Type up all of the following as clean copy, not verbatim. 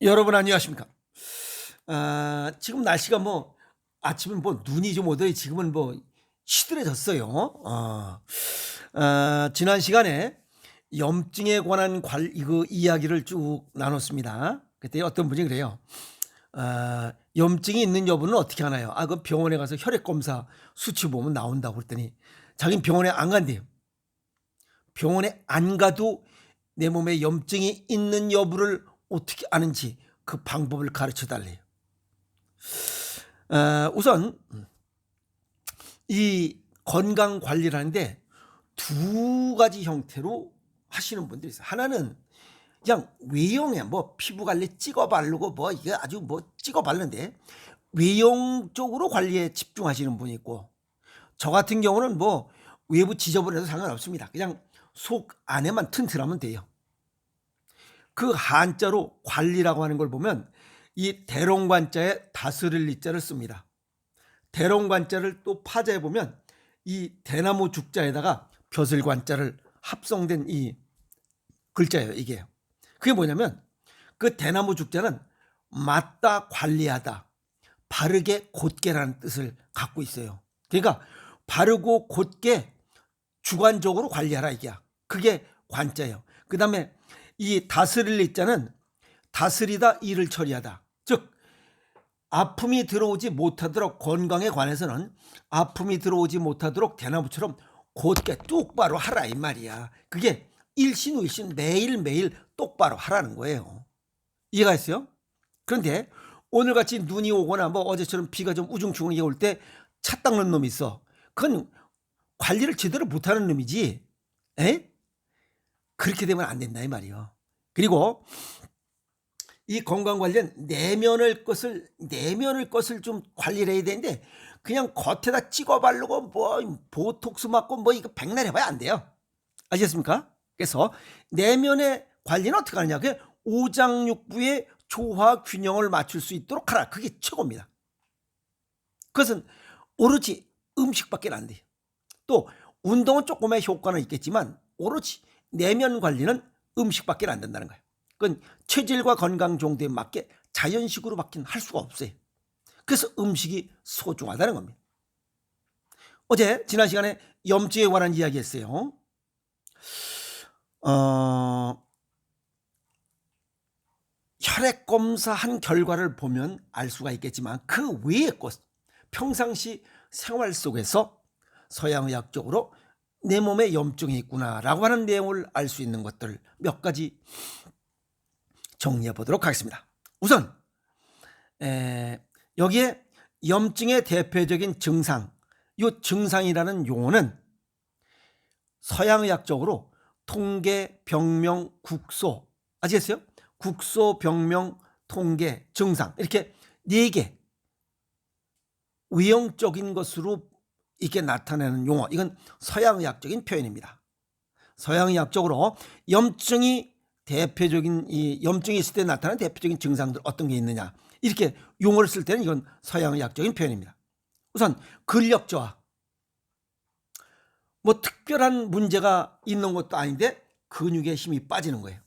여러분 안녕하십니까? 지금 날씨가 아침에 눈이 좀 오더니 지금은 시들해졌어요. 지난 시간에 염증에 관한 이거 이야기를 쭉 나눴습니다. 그때 어떤 분이 그래요. 염증이 있는 여부는 어떻게 하나요? 그 병원에 가서 혈액 검사 수치 보면 나온다고 그랬더니 자기는 병원에 안 간대요. 병원에 안 가도 내 몸에 염증이 있는 여부를 어떻게 아는지 그 방법을 가르쳐 달래요. 우선 이 건강 관리를 하는데 두 가지 형태로 하시는 분들이 있어요. 하나는 그냥 외형에 피부 관리 찍어 바르고 이게 아주 찍어 바르는데 외형 쪽으로 관리에 집중하시는 분이 있고, 저 같은 경우는 외부 지저분해도 상관없습니다. 그냥 속 안에만 튼튼하면 돼요. 그 한자로 관리라고 하는 걸 보면 이 대롱관자에 다스릴 이자를 씁니다. 대롱관자를 또 파자해 보면 이 대나무 죽자에다가 벼슬관자를 합성된 이 글자예요. 이게 그게 뭐냐면 그 대나무 죽자는 맞다, 관리하다, 바르게 곧게라는 뜻을 갖고 있어요. 그러니까 바르고 곧게 주관적으로 관리하라, 이게야. 그게 관자예요. 그 다음에 이 다스릴 이자는 다스리다, 일을 처리하다. 즉 아픔이 들어오지 못하도록, 건강에 관해서는 아픔이 들어오지 못하도록 대나무처럼 곧게 똑바로 하라, 이 말이야. 그게 일신후일신 매일매일 똑바로 하라는 거예요. 이해가 있어요? 그런데 오늘같이 눈이 오거나 어제처럼 비가 좀 우중충하게 올 때 차 닦는 놈이 있어. 그건 관리를 제대로 못하는 놈이지. 에? 그렇게 되면 안 된다, 이 말이요. 그리고 이 건강 관련 내면을 것을 좀 관리를 해야 되는데 그냥 겉에다 찍어 바르고 보톡스 맞고 이거 백날 해봐야 안 돼요. 아시겠습니까? 그래서 내면의 관리는 어떻게 하느냐? 그 오장육부의 조화 균형을 맞출 수 있도록 하라. 그게 최고입니다. 그것은 오로지 음식밖에 안 돼요. 또 운동은 조금의 효과는 있겠지만 오로지 내면 관리는 음식밖에 안 된다는 거예요. 그건 체질과 건강 정도에 맞게 자연식으로 밖에 할 수가 없어요. 그래서 음식이 소중하다는 겁니다. 어제 지난 시간에 염증에 관한 이야기 했어요. 혈액 검사한 결과를 보면 알 수가 있겠지만 그 외의 것, 평상시 생활 속에서 서양의학적으로 내 몸에 염증이 있구나라고 하는 내용을 알 수 있는 것들 몇 가지 정리해 보도록 하겠습니다. 우선 여기에 염증의 대표적인 증상, 이 증상이라는 용어는 서양의학적으로 통계, 병명, 국소, 아시겠어요? 국소, 병명, 통계, 증상, 이렇게 4개 외형적인 것으로 이렇게 나타내는 용어, 이건 서양의학적인 표현입니다. 서양의학적으로 염증이 있을 때 나타나는 대표적인 증상들 어떤 게 있느냐, 이렇게 용어를 쓸 때는 이건 서양의학적인 표현입니다. 우선 근력 저하, 특별한 문제가 있는 것도 아닌데 근육의 힘이 빠지는 거예요.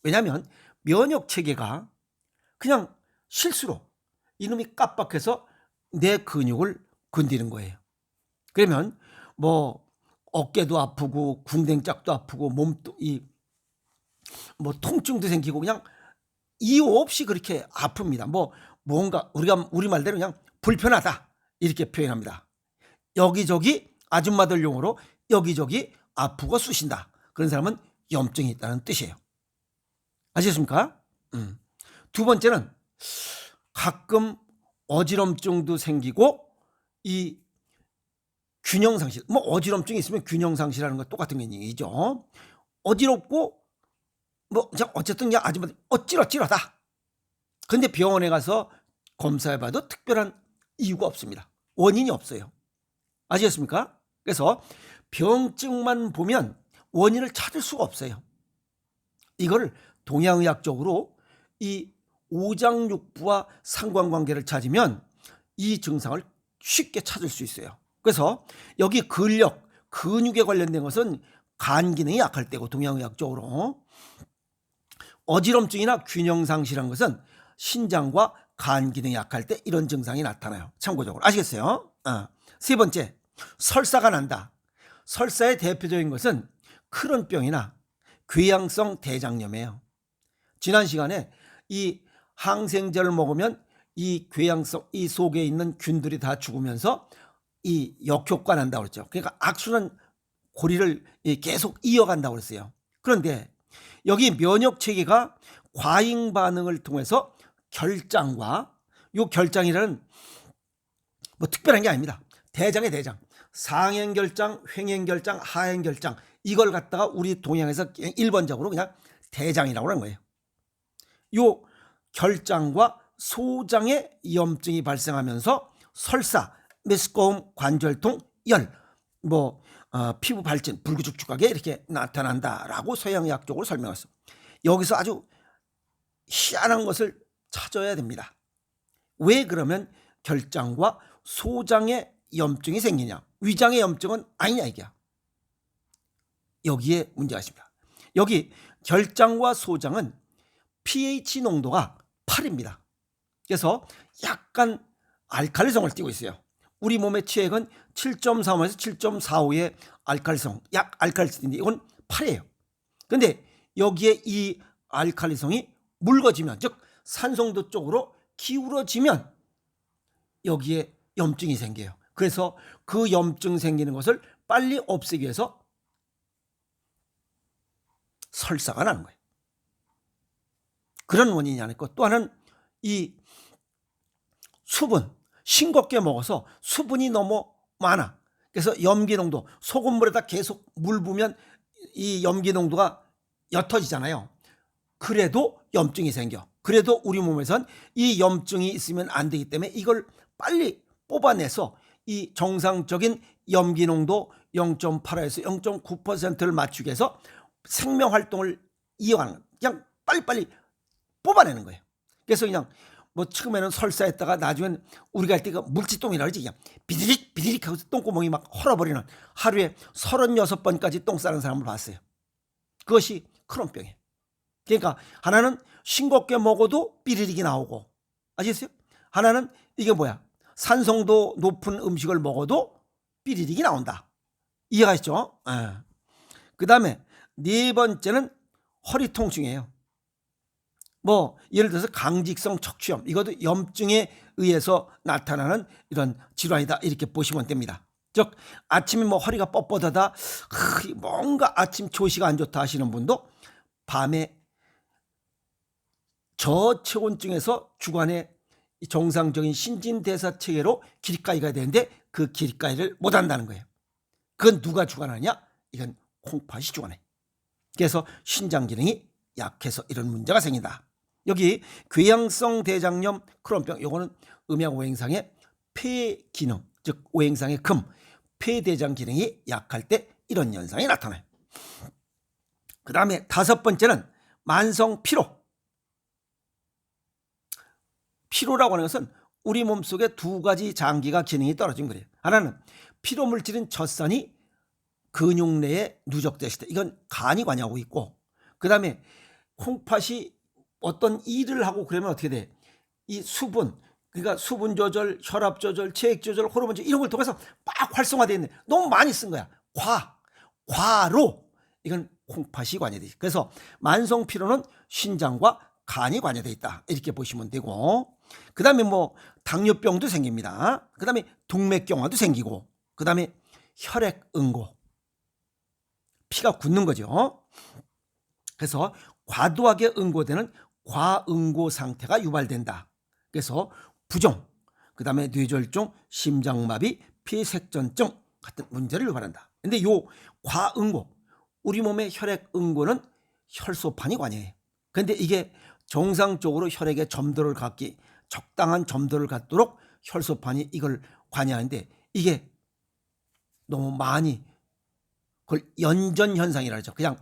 왜냐하면 면역 체계가 그냥 실수로 이놈이 깜빡해서 내 근육을 건드리는 거예요. 그러면 어깨도 아프고 궁뎅짝도 아프고 몸도 통증도 생기고 그냥 이유 없이 그렇게 아픕니다. 뭔가 우리가 우리말대로 그냥 불편하다 이렇게 표현합니다. 여기저기 아줌마들 용어로 여기저기 아프고 쑤신다. 그런 사람은 염증이 있다는 뜻이에요. 아시겠습니까? 두 번째는 가끔 어지럼증도 생기고 이 균형상실, 어지럼증이 있으면 균형상실하는 거 똑같은 얘기죠. 어지럽고 어쨌든 아줌마들 어찌러찌러다. 근데 병원에 가서 검사해봐도 특별한 이유가 없습니다. 원인이 없어요. 아시겠습니까? 그래서 병증만 보면 원인을 찾을 수가 없어요. 이거를 동양의학적으로 이 오장육부와 상관관계를 찾으면 이 증상을 쉽게 찾을 수 있어요. 그래서 여기 근력, 근육에 관련된 것은 간 기능이 약할 때고 동양의학적으로 어지럼증이나 균형 상실한 것은 신장과 간 기능이 약할 때 이런 증상이 나타나요. 참고적으로 아시겠어요? 세 번째, 설사가 난다. 설사의 대표적인 것은 크론병이나 궤양성 대장염이에요. 지난 시간에 이 항생제를 먹으면 이 궤양성, 이 속에 있는 균들이 다 죽으면서 이 역효과 난다고 그랬죠. 그러니까 악순환 고리를 계속 이어간다고 그랬어요. 그런데 여기 면역 체계가 과잉 반응을 통해서 결장과, 요 결장이라는 뭐 특별한 게 아닙니다. 대장의 대장, 상행결장, 횡행결장, 하행결장, 이걸 갖다가 우리 동양에서 그냥 일반적으로 그냥 대장이라고 하는 거예요. 요 결장과 소장의 염증이 발생하면서 설사, 메스꺼움, 관절통, 열, 피부 발진, 불규칙하게 이렇게 나타난다라고 서양의학적으로 설명했어요. 여기서 아주 희한한 것을 찾아야 됩니다. 왜 그러면 결장과 소장의 염증이 생기냐? 위장의 염증은 아니냐 이게야. 여기에 문제가 있습니다. 여기 결장과 소장은 pH 농도가 8입니다. 그래서 약간 알칼리성을 띠고 있어요. 우리 몸의 체액은 7.35에서 7.45의 알칼리성, 약 알칼리성인데 이건 8이에요. 그런데 여기에 이 알칼리성이 묽어지면, 즉 산성도 쪽으로 기울어지면 여기에 염증이 생겨요. 그래서 그 염증 생기는 것을 빨리 없애기 위해서 설사가 나는 거예요. 그런 원인이 아니고, 또 하나는 이 수분, 싱겁게 먹어서 수분이 너무 많아. 그래서 염기 농도, 소금물에다 계속 물 부으면 이 염기 농도가 옅어지잖아요. 그래도 염증이 생겨. 그래도 우리 몸에선 이 염증이 있으면 안 되기 때문에 이걸 빨리 뽑아내서 이 정상적인 염기 농도 0.8에서 0.9%를 맞추기 위해서 생명 활동을 이어가는 거예요. 그냥 빨리빨리 뽑아내는 거예요. 그래서 그냥 처음에는 설사했다가 나중엔 우리가 할 때 그 물지똥이라 그러지, 그냥 비디릭 비디릭 하고 똥구멍이 막 헐어버리는, 하루에 36번까지 똥 싸는 사람을 봤어요. 그것이 크론병이에요. 그러니까 하나는 싱겁게 먹어도 삐리릭이 나오고, 아시겠어요? 하나는 이게 뭐야, 산성도 높은 음식을 먹어도 삐리릭이 나온다. 이해가시죠? 그 다음에 네 번째는 허리 통증이에요. 예를 들어서 강직성 척추염, 이것도 염증에 의해서 나타나는 이런 질환이다, 이렇게 보시면 됩니다. 즉 아침에 허리가 뻣뻣하다, 뭔가 아침 조시가 안 좋다 하시는 분도 밤에 저체온증에서 주간에 정상적인 신진대사 체계로 기립가이가 되는데 그 기립가이를 못 한다는 거예요. 그건 누가 주관하냐? 이건 콩팥이 주관해. 그래서 신장 기능이 약해서 이런 문제가 생긴다. 여기 궤양성 대장염 크론병, 요거는 음양 오행상의 폐 기능, 즉 오행상의 금, 폐대장 기능이 약할 때 이런 현상이 나타나요. 그 다음에 다섯 번째는 만성 피로. 피로라고 하는 것은 우리 몸속에 두 가지 장기가 기능이 떨어진 거예요. 하나는 피로 물질인 젖산이 근육 내에 누적됐을 때 이건 간이 관여하고 있고, 그 다음에 콩팥이 어떤 일을 하고 그러면 어떻게 돼? 이 수분, 그러니까 수분 조절, 혈압 조절, 체액 조절, 호르몬 조절, 이런 걸 통해서 막 활성화되어 있는, 너무 많이 쓴 거야. 과로 이건 콩팥이 관여돼 있어. 그래서 만성 피로는 신장과 간이 관여돼 있다, 이렇게 보시면 되고, 그 다음에 당뇨병도 생깁니다. 그 다음에 동맥경화도 생기고, 그 다음에 혈액응고, 피가 굳는 거죠. 그래서 과도하게 응고되는 과응고 상태가 유발된다. 그래서 부종, 그 다음에 뇌졸중, 심장마비, 폐색전증 같은 문제를 유발한다. 근데 요 과응고, 우리 몸의 혈액응고는 혈소판이 관여해. 근데 이게 정상적으로 혈액의 점도를 갖기, 적당한 점도를 갖도록 혈소판이 이걸 관여하는데, 이게 너무 많이, 그걸 연전 현상이라 하죠. 그냥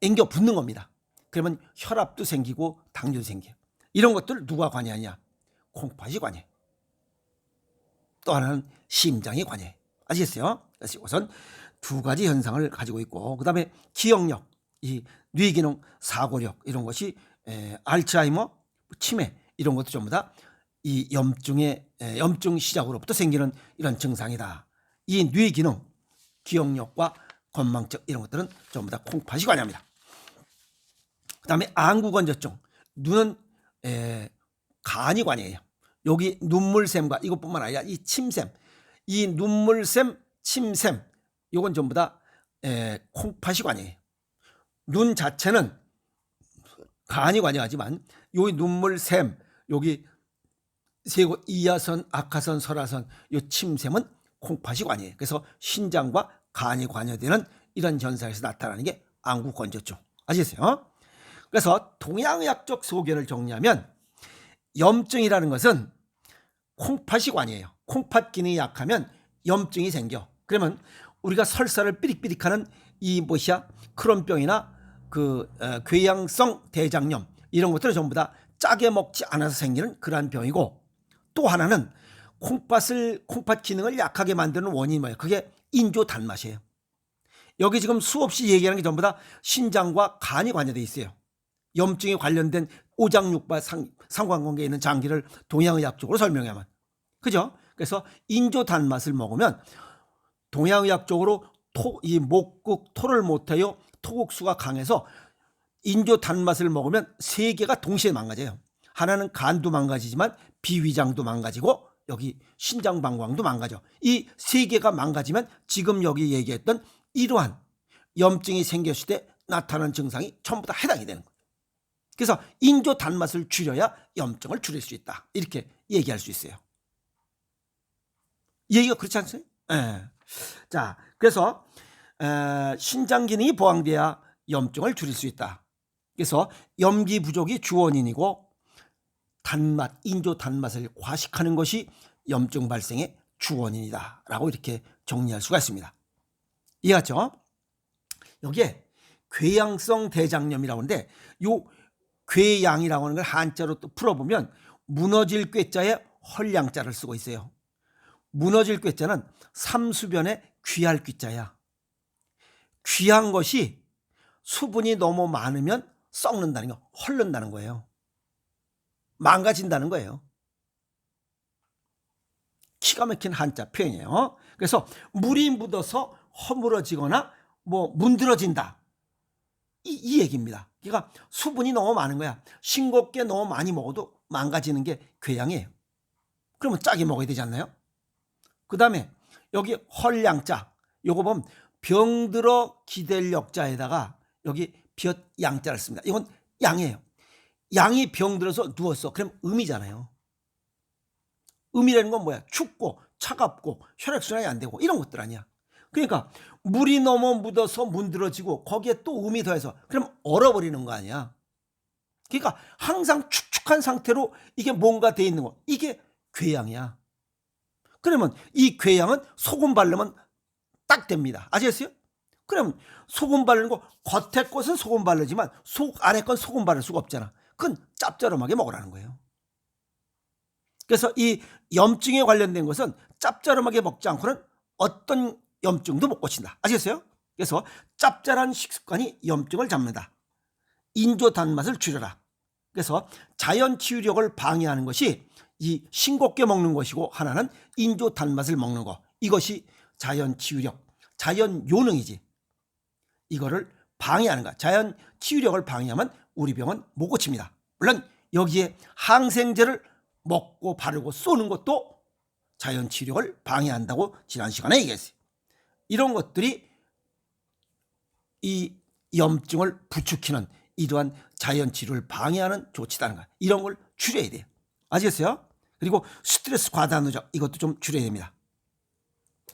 앵겨 붙는 겁니다. 그러면 혈압도 생기고 당뇨도 생겨요. 이런 것들 누가 관여하냐? 콩팥이 관여해. 또 하나는 심장이 관여해. 아시겠어요? 그래서 우선 두 가지 현상을 가지고 있고, 그 다음에 기억력, 이 뇌기능, 사고력, 이런 것이 알츠하이머, 치매 이런 것도 전부 다 이 염증 시작으로부터 생기는 이런 증상이다. 이 뇌 기능, 기억력과 건망증 이런 것들은 전부 다 콩팥이 관여합니다. 그 다음에 안구건조증, 눈은 간이 관여해요. 여기 눈물샘과 이것뿐만 아니라 이 침샘, 이 눈물샘, 침샘 이건 전부 다 콩팥이 관여해요. 눈 자체는 간이 관여하지만 요 눈물샘, 여기 세곳 이하선, 악하선, 설하선 이 침샘은 콩팥이 관여해요. 그래서 신장과 간이 관여되는 이런 현상에서 나타나는 게 안구건조증. 아시겠어요? 그래서 동양의학적 소견을 정리하면 염증이라는 것은 콩팥이 관여해요. 콩팥 기능이 약하면 염증이 생겨. 그러면 우리가 설사를 삐릭삐릭하는 이 크론병이나 궤양성 대장염 이런 것들은 전부 다 짜게 먹지 않아서 생기는 그러한 병이고, 또 하나는 콩팥 기능을 약하게 만드는 원인이 뭐예요? 그게 인조 단맛이에요. 여기 지금 수없이 얘기하는 게 전부 다 신장과 간이 관여되어 있어요. 염증에 관련된 오장육부 상관관계에 있는 장기를 동양의학적으로 설명하면, 그죠? 그래서 인조 단맛을 먹으면 동양의학적으로 이 목국 토를 못해요. 토국수가 강해서 인조 단맛을 먹으면 세 개가 동시에 망가져요. 하나는 간도 망가지지만 비위장도 망가지고 여기 신장방광도 망가져. 이 세 개가 망가지면 지금 여기 얘기했던 이러한 염증이 생겼을 때 나타나는 증상이 전부 다 해당이 되는 거예요. 그래서 인조 단맛을 줄여야 염증을 줄일 수 있다. 이렇게 얘기할 수 있어요. 얘기가 그렇지 않습니까? 자, 그래서 신장 기능이 보강돼야 염증을 줄일 수 있다. 그래서 염기 부족이 주원인이고 단맛, 인조 단맛을 과식하는 것이 염증 발생의 주원인이다 라고 이렇게 정리할 수가 있습니다. 이해갔죠? 여기에 궤양성 대장염이라고 하는데, 요 궤양이라고 하는 걸 한자로 또 풀어보면 무너질 꾀자에 헐양자를 쓰고 있어요. 무너질 꾀자는 삼수변에 귀할 귀자야. 귀한 것이 수분이 너무 많으면 썩는다는 거, 헐른다는 거예요. 망가진다는 거예요. 기가 막힌 한자 표현이에요. 그래서 물이 묻어서 허물어지거나 문드러진다. 이 얘기입니다. 그러니까 수분이 너무 많은 거야. 싱겁게 너무 많이 먹어도 망가지는 게 궤양이에요. 그러면 짜게 먹어야 되지 않나요? 그 다음에 여기 헐양자, 요거 보면 병들어 기댈 역자에다가 여기 볕 양자를 씁니다. 이건 양이에요. 양이 병들어서 누웠어. 그럼 음이잖아요. 음이라는 건 뭐야? 춥고 차갑고 혈액순환이 안 되고 이런 것들 아니야. 그러니까 물이 너무 묻어서 문드러지고 거기에 또 음이 더해서 그럼 얼어버리는 거 아니야. 그러니까 항상 축축한 상태로 이게 뭔가 돼 있는 거, 이게 궤양이야. 그러면 이 궤양은 소금 바르면 딱 됩니다. 아시겠어요? 그럼 소금 바르는 거, 겉에 것은 소금 바르지만 속 안에 건 소금 바를 수가 없잖아. 그건 짭짤하게 먹으라는 거예요. 그래서 이 염증에 관련된 것은 짭짤하게 먹지 않고는 어떤 염증도 못 고친다. 아시겠어요? 그래서 짭짤한 식습관이 염증을 잡는다. 인조 단맛을 줄여라. 그래서 자연 치유력을 방해하는 것이 이 싱겁게 먹는 것이고, 하나는 인조 단맛을 먹는 거. 이것이 자연 치유력, 자연 요능이지. 이거를 방해하는 거야. 자연 치유력을 방해하면 우리 병은 못 고칩니다. 물론 여기에 항생제를 먹고 바르고 쏘는 것도 자연 치유력을 방해한다고 지난 시간에 얘기했어요. 이런 것들이 이 염증을 부추기는 이러한 자연 치료를 방해하는 조치다는 거야. 이런 걸 줄여야 돼요. 아시겠어요? 그리고 스트레스 과다 누적, 이것도 좀 줄여야 됩니다.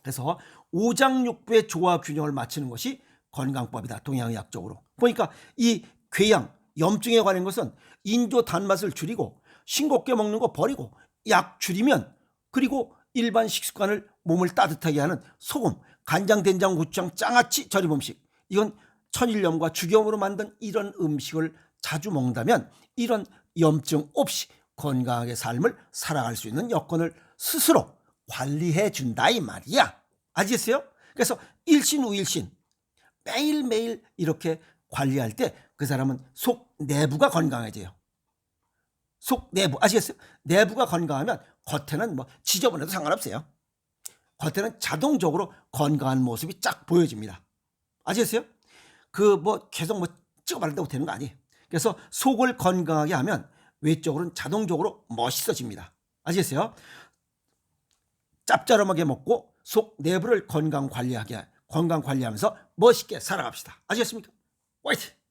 그래서 오장육부의 조화 균형을 맞추는 것이 건강법이다. 동양의학적으로 보니까 이 궤양, 염증에 관한 것은 인조 단맛을 줄이고 싱겁게 먹는 거 버리고 약 줄이면, 그리고 일반 식습관을 몸을 따뜻하게 하는 소금, 간장, 된장, 고추장, 장아찌, 절임 음식, 이건 천일염과 죽염으로 만든 이런 음식을 자주 먹는다면 이런 염증 없이 건강하게 삶을 살아갈 수 있는 여건을 스스로 관리해 준다 이 말이야. 아시겠어요? 그래서 일신 우일신 매일매일 이렇게 관리할 때 그 사람은 속 내부가 건강해져요. 속 내부 아시겠어요? 내부가 건강하면 겉에는 뭐 지저분해도 상관없어요. 겉에는 자동적으로 건강한 모습이 쫙 보여집니다. 아시겠어요? 그 뭐 계속 뭐 찍어 바른다고 되는 거 아니에요. 그래서 속을 건강하게 하면 외적으로는 자동적으로 멋있어집니다. 아시겠어요? 짭짤하게 먹고 속 내부를 건강 관리하면서 멋있게 살아갑시다. 아시겠습니까? 화이팅!